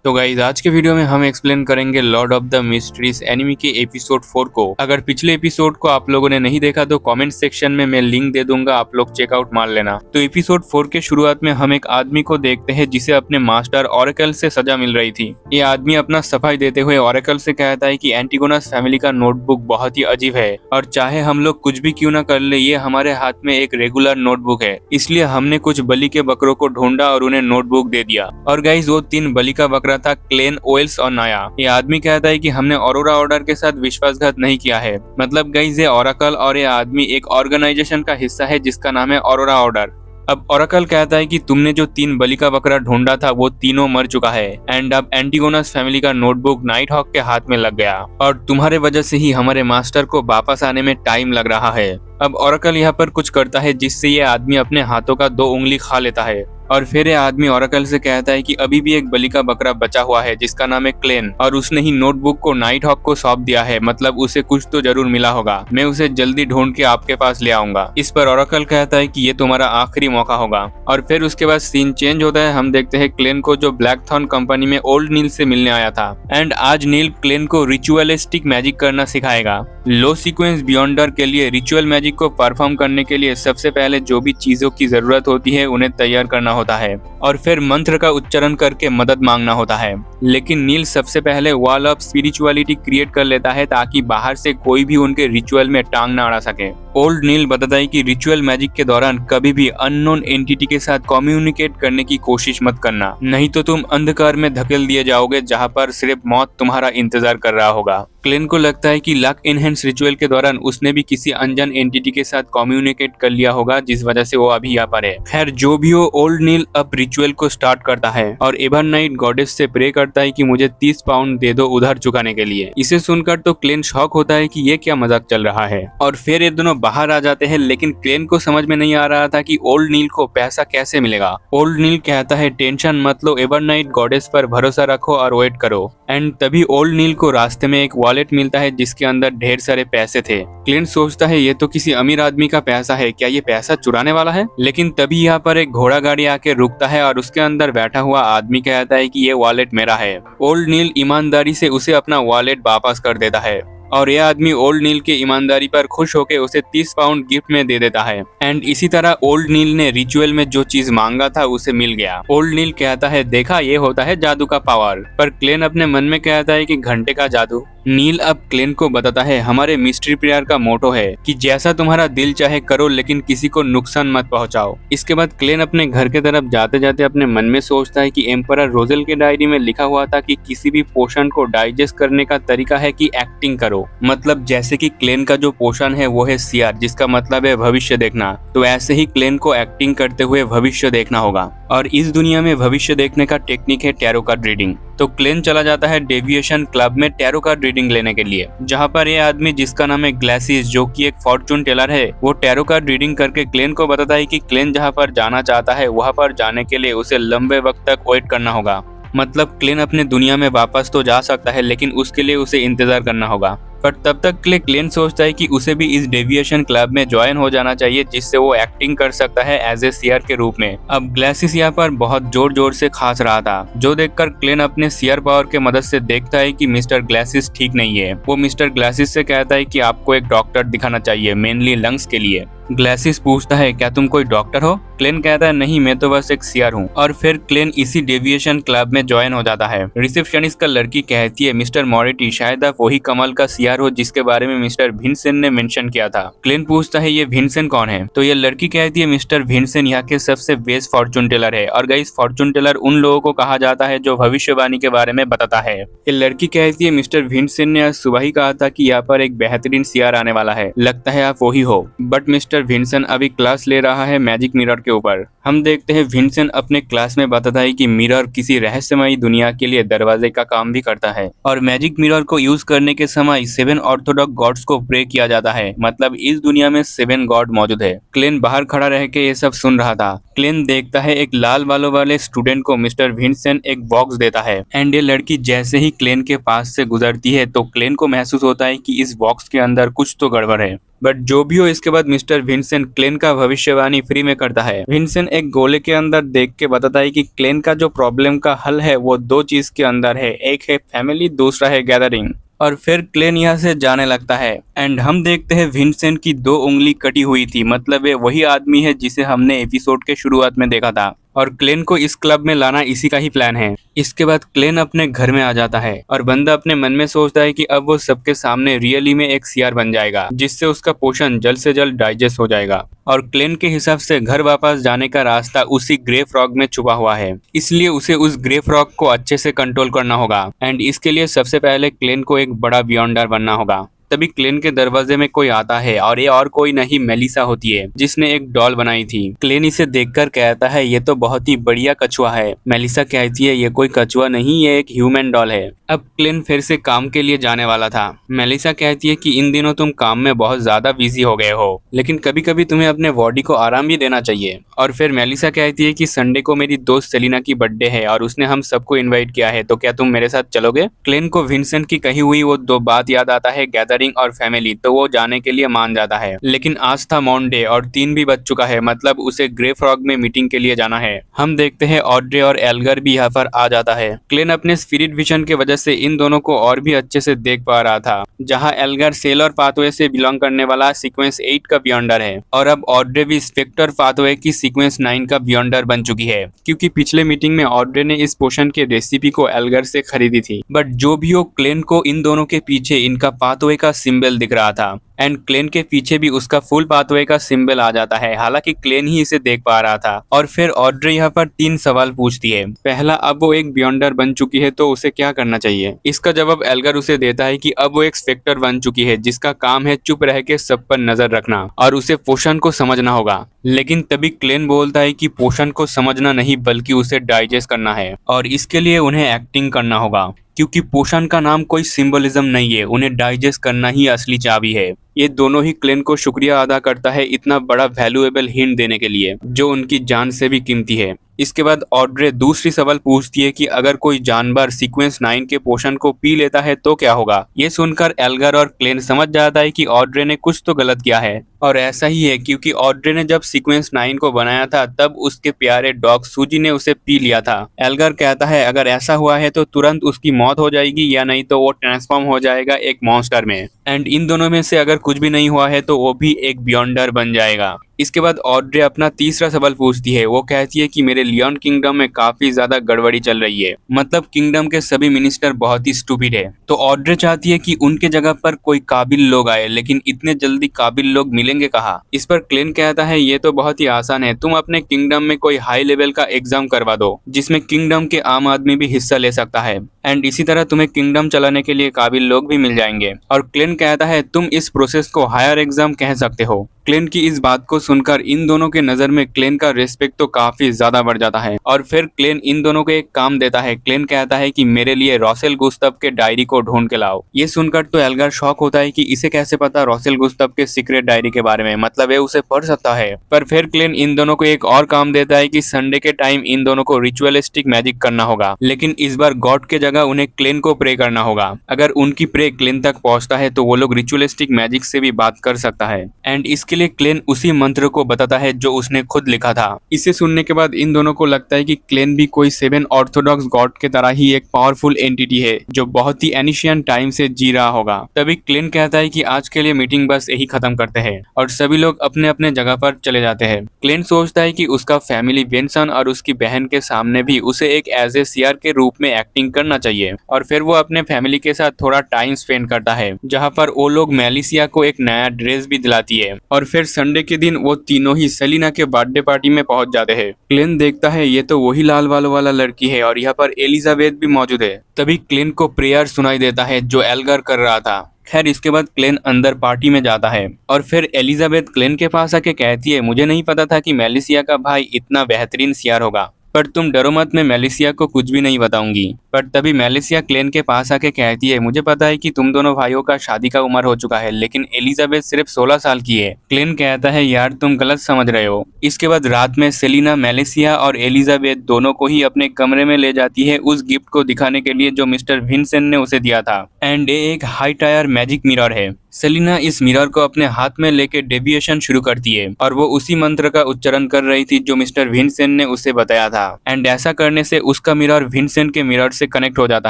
तो गाइज आज के वीडियो में हम एक्सप्लेन करेंगे Lord of the mysteries enemy के एपिसोड 4 को। अगर पिछले एपिसोड को आप लोगों ने नहीं देखा तो कमेंट सेक्शन में मैं लिंक दे दूंगा, आप लोग चेकआउट मार लेना। तो एपिसोड 4 के शुरुआत में हम एक आदमी को देखते हैं जिसे अपने मास्टर ऑरेकल से सजा मिल रही थी। ये आदमी अपना सफाई देते हुए ऑरेकल से कहता है कि एंटीगोनस फैमिली का नोटबुक बहुत ही अजीब है और चाहे हम लोग कुछ भी क्यों न कर ले, ये हमारे हाथ में एक रेगुलर नोटबुक है, इसलिए हमने कुछ बलि के बकरों को ढूंढा और उन्हें नोटबुक दे दिया। और गाइज वो 3 बलि का बकरा था क्लेन, ओएल्स और नाया। ये आदमी कहता है कि हमने ऑरोरा ऑर्डर के साथ विश्वासघात नहीं किया है। मतलब गाइज ये ऑरेकल और ये आदमी एक ऑर्गेनाइजेशन का हिस्सा है जिसका नाम है ऑरोरा ऑर्डर। अब ऑरेकल कहता है कि तुमने जो 3 बलि का बकरा ढूंढा था वो तीनों मर चुका है एंड अब एंटीगोनस फैमिली का नोटबुक नाइट हॉक के हाथ में लग गया और तुम्हारे वजह से ही हमारे मास्टर को वापस आने में टाइम लग रहा है। अब ऑरेकल यहाँ पर कुछ करता है जिससे ये आदमी अपने हाथों का 2 उंगली खा लेता है और फिर ये आदमी ऑरेकल से कहता है कि अभी भी एक बलि का बकरा बचा हुआ है जिसका नाम है क्लेन और उसने ही नोटबुक को नाइट हॉक को सौंप दिया है, मतलब उसे कुछ तो जरूर मिला होगा। मैं उसे जल्दी ढूंढ के आपके पास ले आऊंगा। इस पर ऑरेकल कहता है कि ये तुम्हारा आखिरी मौका होगा और फिर उसके बाद सीन चेंज होता है। हम देखते हैं क्लेन को जो ब्लैकथॉर्न कंपनी में ओल्ड नील से मिलने आया था एंड आज नील क्लेन को रिचुअलिस्टिक मैजिक करना सिखाएगा। लो सीक्वेंस बियॉन्डर के लिए रिचुअल मैजिक को परफॉर्म करने के लिए सबसे पहले जो भी चीजों की जरूरत होती है उन्हें तैयार करना होता है और फिर मंत्र का उच्चारण करके मदद मांगना होता है। लेकिन नील सबसे पहले वॉल ऑफ स्पिरिचुअलिटी क्रिएट कर लेता है ताकि बाहर से कोई भी उनके रिचुअल में टांग ना अड़ा सके। ओल्ड नील बताता है कि रिचुअल मैजिक के दौरान कभी भी अननोन एंटिटी के साथ कम्युनिकेट करने की कोशिश मत करना, नहीं तो तुम अंधकार में धकेल दिए जाओगे जहां पर सिर्फ मौत तुम्हारा इंतजार कर रहा होगा। क्लेन को लगता है कि लक इनहेंस रिचुअल के दौरान उसने भी किसी अनजान एंटिटी के साथ कम्युनिकेट कर लिया होगा जिस वजह से वो अभी यहाँ पर है। खैर जो भी हो, ओल्ड नील अब रिचुअल को स्टार्ट करता है और एवर नाइट गॉडेस से प्रे करता है कि मुझे 30 पाउंड दे दो उधार चुकाने के लिए। इसे सुनकर तो क्लेन शॉक होता है कि ये क्या मजाक चल रहा है और फिर ये दोनों बाहर आ जाते हैं। लेकिन क्लेन को समझ में नहीं आ रहा था कि ओल्ड नील को पैसा कैसे मिलेगा। ओल्ड नील कहता है टेंशन मत लो, एवर नाइट गॉडेस पर भरोसा रखो और वेट करो। एंड तभी ओल्ड नील को रास्ते में एक वॉलेट मिलता है जिसके अंदर ढेर सारे पैसे थे। क्लेन सोचता है ये तो किसी अमीर आदमी का पैसा है, क्या ये पैसा चुराने वाला है? लेकिन तभी यहाँ पर एक घोड़ा गाड़ी आके रुकता है और उसके अंदर बैठा हुआ आदमी कहता है कि ये वॉलेट मेरा है। ओल्ड नील ईमानदारी से उसे अपना वॉलेट वापस कर देता है और यह आदमी ओल्ड नील के ईमानदारी पर खुश होकर उसे 30 पाउंड गिफ्ट में दे देता है। एंड इसी तरह ओल्ड नील ने रिचुअल में जो चीज मांगा था उसे मिल गया। ओल्ड नील कहता है देखा, ये होता है जादू का पावर। पर क्लेन अपने मन में कहता है कि घंटे का जादू। नील अब क्लेन को बताता है हमारे मिस्ट्री प्रेयर का मोटो है कि जैसा तुम्हारा दिल चाहे करो लेकिन किसी को नुकसान मत पहुंचाओ। इसके बाद क्लेन अपने घर के तरफ जाते जाते अपने मन में सोचता है कि एम्परर रोजेल के डायरी में लिखा हुआ था कि किसी भी पोषण को डाइजेस्ट करने का तरीका है कि एक्टिंग करो। मतलब जैसे कि क्लेन का जो पोषण है वो है सियार, जिसका मतलब है भविष्य देखना। तो ऐसे ही क्लेन को एक्टिंग करते हुए भविष्य देखना होगा और इस दुनिया में भविष्य देखने का टेक्निक है टैरो कार्ड रीडिंग। तो क्लेन चला जाता है डेविएशन क्लब में टैरो कार्ड रीडिंग लेने के लिए, जहां पर ये आदमी जिसका नाम है ग्लासिस, जो कि एक फॉर्चून टेलर है, वो टैरो कार्ड रीडिंग करके क्लेन को बताता है कि क्लेन जहां पर जाना चाहता है वहां पर जाने के लिए उसे लंबे वक्त तक वेट करना होगा। मतलब क्लेन अपने दुनिया में वापस तो जा सकता है लेकिन उसके लिए उसे इंतजार करना होगा। पर तब तक के लिए क्लेन सोचता है कि उसे भी इस डेविएशन क्लब में ज्वाइन हो जाना चाहिए जिससे वो एक्टिंग कर सकता है एज ए सियर के रूप में। अब ग्लासिस यहाँ पर बहुत जोर जोर से खांस रहा था, जो देखकर क्लेन अपने सियर पावर के मदद से देखता है कि मिस्टर ग्लासिस ठीक नहीं है। वो मिस्टर ग्लासिस से कहता है कि आपको एक डॉक्टर दिखाना चाहिए, मेनली लंग्स के लिए। ग्लासिस पूछता है क्या तुम कोई डॉक्टर हो? क्लेन कहता है नहीं, मैं तो बस एक सियर हूँ। और फिर क्लेन इसी डेविएशन क्लब में ज्वाइन हो जाता है। रिसेप्शनिस्ट का लड़की कहती है मिस्टर मॉरिटी, शायद आप वही कमल का सियर हो जिसके बारे में मिस्टर भिनसेन ने मेंशन किया था। क्लेन पूछता है ये भिनसेन कौन है? तो ये लड़की कहती है मिस्टर भिनसेन यहाँ के सबसे बेस्ट फॉर्चून टेलर है। और गाइस फॉर्चून टेलर उन लोगों को कहा जाता है जो भविष्यवाणी के बारे में बताता है। ये लड़की कहती है मिस्टर भिनसेन ने आज सुबह ही कहा था कि यहाँ पर एक बेहतरीन सियर आने वाला है, लगता है आप वही हो। बट मिस्टर भिनसेन अभी क्लास ले रहा है मैजिक मिरर के ऊपर। हम देखते हैं भिनसेन अपने क्लास में बताता है कि मिरर किसी रहस्यमयी दुनिया के लिए दरवाजे का काम भी करता है और मैजिक मिरर को यूज करने के समय 7 ऑर्थोडॉक्स गॉड्स को प्रे किया जाता है। मतलब इस दुनिया में 7 गॉड मौजूद है। क्लेन बाहर खड़ा रह के ये सब सुन रहा था क्लेन देखता है एक लाल बालों वाले स्टूडेंट को मिस्टर विंसेंट एक बॉक्स देता है एंड ये लड़की जैसे ही क्लेन के पास से गुजरती है तो क्लेन को महसूस होता है कि इस बॉक्स के अंदर कुछ तो गड़बड़ है। बट जो भी हो, इसके बाद मिस्टर विंसेंट क्लेन का भविष्यवाणी फ्री में करता है। विंसेंट एक गोले के अंदर देख के बताता है कि क्लेन का जो प्रॉब्लम का हल है वो दो चीज के अंदर है, एक है फैमिली, दूसरा है गैदरिंग। और फिर क्लेन यहाँ से जाने लगता है एंड हम देखते हैं विंसेंट की दो उंगली कटी हुई थी, मतलब ये वही आदमी है जिसे हमने एपिसोड के शुरुआत में देखा था और क्लेन को इस क्लब में लाना इसी का ही प्लान है। इसके बाद क्लेन अपने घर में आ जाता है और बंदा अपने मन में सोचता है कि अब वो सबके सामने रियली में एक सीआर बन जाएगा जिससे उसका पोषण जल्द से जल्द डाइजेस्ट हो जाएगा। और क्लेन के हिसाब से घर वापस जाने का रास्ता उसी ग्रे फ्रॉग में छुपा हुआ है, इसलिए उसे उस ग्रे फ्रॉग को अच्छे से कंट्रोल करना होगा एंड इसके लिए सबसे पहले क्लेन को एक बड़ा बियॉन्डर बनना होगा। तभी क्लेन के दरवाजे में कोई आता है और ये और कोई नहीं मेलिसा होती है जिसने एक डॉल बनाई थी। क्लेन इसे देखकर कहता है ये तो बहुत ही बढ़िया कछुआ है। मेलिसा कहती है ये कोई कछुआ नहीं, ये एक ह्यूमन डॉल है। अब क्लेन फिर से काम के लिए जाने वाला था। मेलिसा कहती है कि इन दिनों तुम काम में बहुत ज्यादा बिजी हो गए हो, लेकिन कभी कभी तुम्हें अपने बॉडी को आराम भी देना चाहिए। और फिर मेलिसा कहती है कि संडे को मेरी दोस्त सेलिना की बर्थडे है और उसने हम सबको इनवाइट किया है, तो क्या तुम मेरे साथ चलोगे? क्लेन को विंसेंट की कही हुई वो दो बात याद आता है, गैदरिंग और फैमिली, तो वो जाने के लिए मान जाता है। लेकिन आज था मंडे और 3 भी बज चुका है, मतलब उसे ग्रे फ्रॉग में मीटिंग के लिए जाना है। हम देखते हैं ऑड्रे और एल्गर भी यहाँ पर आ जाता है। क्लेन अपने स्पिरिट विजन के वजह से इन दोनों को और भी अच्छे से देख पा रहा था। जहाँ एल्गर सेलर पाथवे से बिलोंग करने वाला सीक्वेंस 8 का बियॉन्डर है और अब ऑड्रे भी स्पेक्टर पाथवे की सीक्वेंस 9 का बियॉन्डर बन चुकी है, क्योंकि पिछले मीटिंग में ऑड्रे ने इस पोशन के रेसिपी को एल्गर से खरीदी थी। बट जो भी हो, क्लेन को इन दोनों के पीछे इनका पाथवे का सिंबल दिख रहा था एंड क्लेन के पीछे भी उसका फुल पाथवे का सिंबल आ जाता है, हालांकि क्लेन ही इसे देख पा रहा था। और फिर ऑड्रे यहाँ पर 3 सवाल पूछती है। पहला, अब वो एक बियॉन्डर बन चुकी है तो उसे क्या करना चाहिए? इसका जवाब एल्गर उसे देता है कि अब वो एक स्पेक्टर बन चुकी है जिसका काम है चुप रह के सब पर नजर रखना और उसे पोषण को समझना होगा। लेकिन तभी क्लेन बोलता है कि पोषण को समझना नहीं बल्कि उसे डाइजेस्ट करना है और इसके लिए उन्हें एक्टिंग करना होगा, क्योंकि पोषण का नाम कोई सिंबलिज्म नहीं है, उन्हें डाइजेस्ट करना ही असली चाबी है। ये दोनों ही क्लेन को शुक्रिया अदा करता है इतना बड़ा वैल्यूएबल हिंट देने के लिए जो उनकी जान से भी कीमती है। इसके बाद ऑड्रे दूसरी सवाल पूछती है कि अगर कोई जानवर सीक्वेंस 9 के पोषण को पी लेता है तो क्या होगा? ये सुनकर एल्गर और क्लेन समझ जाता है कि ऑड्रे ने कुछ तो गलत किया है। और ऐसा ही है, क्योंकि ऑड्रे ने जब सीक्वेंस 9 को बनाया था तब उसके प्यारे डॉग सूजी ने उसे पी लिया था। एल्गर कहता है अगर ऐसा हुआ है तो तुरंत उसकी मौत हो जाएगी या नहीं तो वो ट्रांसफॉर्म हो जाएगा एक मॉन्स्टर में, एंड इन दोनों में से अगर कुछ भी नहीं हुआ है तो वो भी एक बियॉन्डर बन जाएगा। इसके बाद ऑड्रे अपना तीसरा सवाल पूछती है। वो कहती है कि मेरे लियोन किंगडम में काफी ज्यादा गड़बड़ी चल रही है, मतलब किंगडम के सभी मिनिस्टर बहुत ही स्टूपिड है। तो ऑड्रे चाहती है कि उनके जगह पर कोई काबिल लोग आए, लेकिन इतने जल्दी काबिल लोग मिलेंगे कहाँ? इस पर क्लेन कहता है ये तो बहुत ही आसान है, तुम अपने किंगडम में कोई हाई लेवल का एग्जाम करवा दो जिसमें किंगडम के आम आदमी भी हिस्सा ले सकता है एंड इसी तरह तुम्हें किंगडम चलाने के लिए काबिल लोग भी मिल जाएंगे। और क्लेन कहता है तुम इस प्रोसेस को हायर एग्जाम कह सकते हो। क्लेन की इस बात को सुनकर इन दोनों के नजर में क्लेन का रिस्पेक्ट तो काफी ज्यादा बढ़ जाता है और फिर क्लेन इन दोनों को एक काम देता है। क्लेन कहता है कि मेरे लिए रॉसेल गुस्तव के डायरी को ढूंढ के लाओ। ये सुनकर तो एल्गर शॉक होता है कि इसे कैसे पता रॉसेल गुस्तव के सीक्रेट डायरी के बारे में, मतलब ये उसे पढ़ सकता है। पर फिर क्लेन इन दोनों को एक और काम देता है कि संडे के टाइम इन दोनों को रिचुअलिस्टिक मैजिक करना होगा, लेकिन इस बार गॉड के जगह उन्हें क्लेन को प्रे करना होगा। अगर उनकी प्रे क्लेन तक पहुंचता है तो वो लोग रिचुअलिस्टिक मैजिक से भी बात कर सकता है एंड इसके लिए क्लेन उसी मंत्र को बताता है जो उसने खुद लिखा था। इसे सुनने के बाद इन दोनों को लगता है कि क्लेन भी कोई 7 ऑर्थोडॉक्स गॉड के तरह ही एक पावरफुल एंटिटी है जो बहुत ही एनिशियंट टाइम से जी रहा होगा। तभी क्लेन कहता है कि आज के लिए मीटिंग बस यही खत्म करते हैं और सभी लोग अपने अपने जगह पर चले जाते हैं। क्लेन सोचता है कि उसका फैमिली वेंसन और उसकी बहन के सामने भी उसे एक एज ए सीआर के रूप में एक्टिंग करना चाहिए और फिर वो अपने फैमिली के साथ थोड़ा टाइम स्पेंड करता है, जहाँ पर वो लोग मेलिसिया को एक नया ड्रेस भी दिलाती है। और फिर संडे के दिन वो तीनों ही सेलिना के बर्थडे पार्टी में पहुंच जाते हैं। क्लेन देखता है ये तो वही लाल बालों वाला लड़की है और यहाँ पर एलिजाबेथ भी मौजूद है। तभी क्लेन को प्रेयर सुनाई देता है जो एल्गर कर रहा था। खैर इसके बाद क्लेन अंदर पार्टी में जाता है और फिर एलिजाबेथ क्लेन के पास आके कहती है मुझे नहीं पता था कि मेलिसिया का भाई इतना बेहतरीन सीआर होगा। पर तुम डरो मत, मैं मेलिसिया को कुछ भी नहीं बताऊंगी। पर तभी मेलिसिया क्लेन के पास आके कहती है, मुझे पता है कि तुम दोनों भाइयों का शादी का उम्र हो चुका है, लेकिन एलिजाबेथ सिर्फ 16 साल की है। क्लेन कहता है, यार तुम गलत समझ रहे हो। इसके बाद रात में सेलिना मेलिसिया और एलिजाबेथ दोनों को ही अपने कमरे में ले जाती है उस गिफ्ट को दिखाने के लिए जो मिस्टर विंसेंट ने उसे दिया था। एंड ये एक हाई टायर मैजिक मिरर है। सेलिना इस मिरर को अपने हाथ में लेके डेविएशन शुरू करती है और वो उसी मंत्र का उच्चारण कर रही थी जो मिस्टर विंसेंट ने उसे बताया था। एंड ऐसा करने से उसका मिरर विंसेंट के मिरर से कनेक्ट हो जाता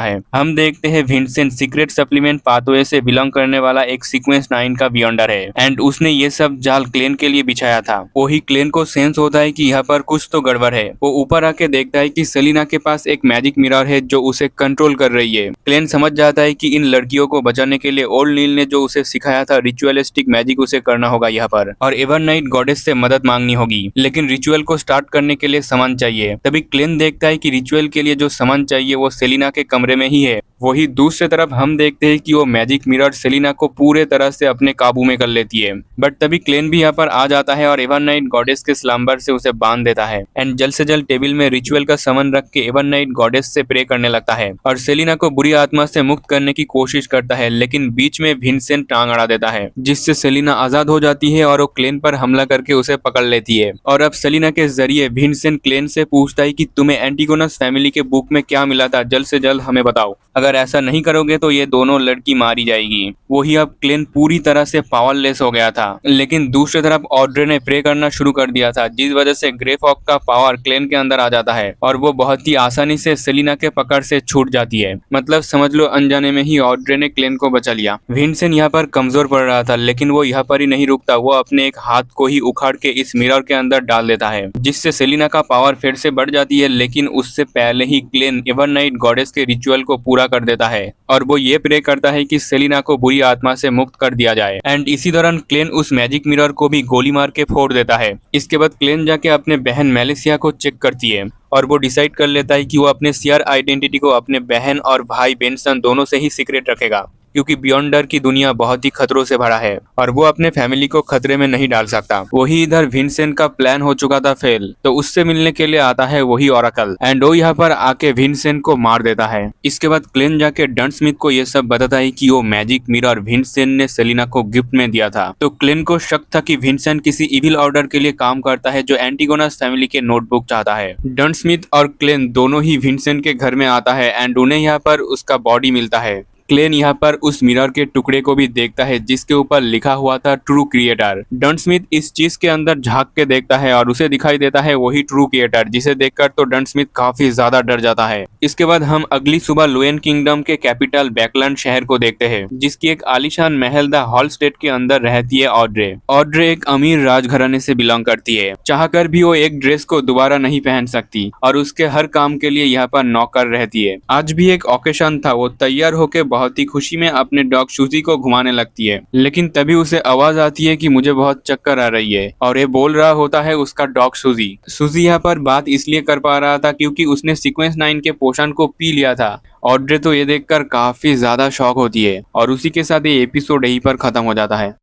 है। हम देखते हैं विंसेंट सीक्रेट सप्लीमेंट पाथवे से बिलोंग करने वाला एक सीक्वेंस 9 का बियॉन्डर है। एंड उसने ये सब जाल क्लेन के लिए बिछाया था। वही क्लेन को सेंस होता है कि यहाँ पर कुछ तो गड़बड़ है। वो ऊपर आके देखता है कि सेलिना के पास एक मैजिक मिरर है जो उसे कंट्रोल कर रही है। क्लेन समझ जाता है कि इन लड़कियों को बचाने के लिए ओल्ड नील ने जो उसे सिखाया था रिचुअलिस्टिक मैजिक उसे करना होगा यहाँ पर, और एवरनाइट गॉडेस से मदद मांगनी होगी। लेकिन रिचुअल को स्टार्ट करने के लिए सामान चाहिए। तभी क्लेन देखता है कि रिचुअल के लिए जो सामान चाहिए वो सेलिना के कमरे में ही है। वही दूसरी तरफ हम देखते हैं कि वो मैजिक मिरर सेलिना को पूरे तरह से अपने काबू में कर लेती है। बट तभी क्लेन भी यहाँ पर आ जाता है और एवरनाइट गॉडेस के स्लम्बर से उसे बांध देता है। एंड जल्द से जल्द टेबल में रिचुअल का सामान रख के एवरनाइट गॉडेस से प्रे करने लगता है और सेलिना को बुरी आत्मा से मुक्त करने की कोशिश करता है। लेकिन बीच में विंसेंट टांग अड़ा देता है जिससे सेलिना आजाद हो जाती है और वो क्लेन पर हमला करके उसे पकड़ लेती है। और अब सेलिना के जरिए विंसेंट क्लेन से पूछता है कि तुम्हें एंटिगोनस फैमिली के बुक में क्या मिला था, जल्द से जल्द हमें बताओ। अगर ऐसा नहीं करोगे तो ये दोनों लड़की मारी जाएगी। वही अब क्लेन पूरी तरह से पावरलेस हो गया था। लेकिन दूसरी तरफ ऑड्रे ने प्रे करना शुरू कर दिया था जिस वजह से ग्रे फॉग का पावर क्लेन के अंदर आ जाता है और वो बहुत ही आसानी से सेलिना के पकड़ से छूट जाती है। मतलब समझ लो अनजाने में ही ऑड्रे ने क्लेन को बचा लिया। विंसेंट यहाँ पर कमजोर पड़ रहा था लेकिन वो यहाँ पर ही नहीं रुकता। वो अपने एक हाथ को ही उखाड़ के इस मिरर के अंदर डाल देता है जिससे सेलिना का पावर फिर से बढ़ जाती है। लेकिन उससे पहले ही क्लेन एवरनाइट गॉडेस के रिचुअल को पूरा कर देता है और वो ये प्रे करता है कि सेलिना को बुरी आत्मा से मुक्त कर दिया जाए। एंड इसी दौरान क्लेन उस मैजिक मिरर को भी गोली मार के फोड़ देता है। इसके बाद क्लेन जाके अपने बहन मेलिसिया को चेक करती है और वो डिसाइड कर लेता है कि वो अपने सियर आइडेंटिटी को अपने बहन और भाई बेंसन दोनों से ही सीक्रेट रखेगा क्योंकि बियॉन्डर की दुनिया बहुत ही खतरों से भरा है और वो अपने फैमिली को खतरे में नहीं डाल सकता। वही इधर विंसेंट का प्लान हो चुका था फेल, तो उससे मिलने के लिए आता है वही ओरेकल एंड वो यहाँ पर आके विंसेंट को मार देता है। इसके बाद क्लेन जाके डंटस्मिथ को ये सब बताता है कि वो मैजिक मिरर विंसेंट ने सेलिना को गिफ्ट में दिया था। तो क्लेन को शक था कि विंसेंट किसी इविल ऑर्डर के लिए काम करता है जो एंटिगोनस फैमिली के नोटबुक चाहता है। डंटस्मिथ और क्लेन दोनों ही विंसेंट के घर में आता है एंड उन्हें यहाँ पर उसका बॉडी मिलता है। क्लेन यहाँ पर उस मिरर के टुकड़े को भी देखता है जिसके ऊपर लिखा हुआ था ट्रू क्रिएटर। डंटस्मिथ इस चीज के अंदर झांक के देखता है और उसे दिखाई देता है वही ट्रू क्रिएटर, जिसे देखकर तो डंटस्मिथ काफी ज्यादा डर जाता है। इसके बाद हम अगली सुबह लोएन किंगडम के कैपिटल बैकलैंड शहर को देखते हैं जिसकी एक आलीशान महल द हॉल स्टेट के अंदर रहती है ऑड्रे। ऑड्रे एक अमीर राजघराने से बिलोंग करती है। चाहकर भी वो एक ड्रेस को दोबारा नहीं पहन सकती और उसके हर काम के लिए यहाँ पर नौकर रहती है। आज भी एक ओकेशन था, वो तैयार होकर बहुत ही खुशी में अपने डॉग सूजी को घुमाने लगती है। लेकिन तभी उसे आवाज आती है कि मुझे बहुत चक्कर आ रही है और ये बोल रहा होता है उसका डॉग सूजी। सूजी यहाँ पर बात इसलिए कर पा रहा था क्योंकि उसने सीक्वेंस 9 के पोषण को पी लिया था। ऑड्रे तो ये देखकर काफी ज्यादा शॉक होती है और उसी के साथ ये एपिसोड यहीं पर खत्म हो जाता है।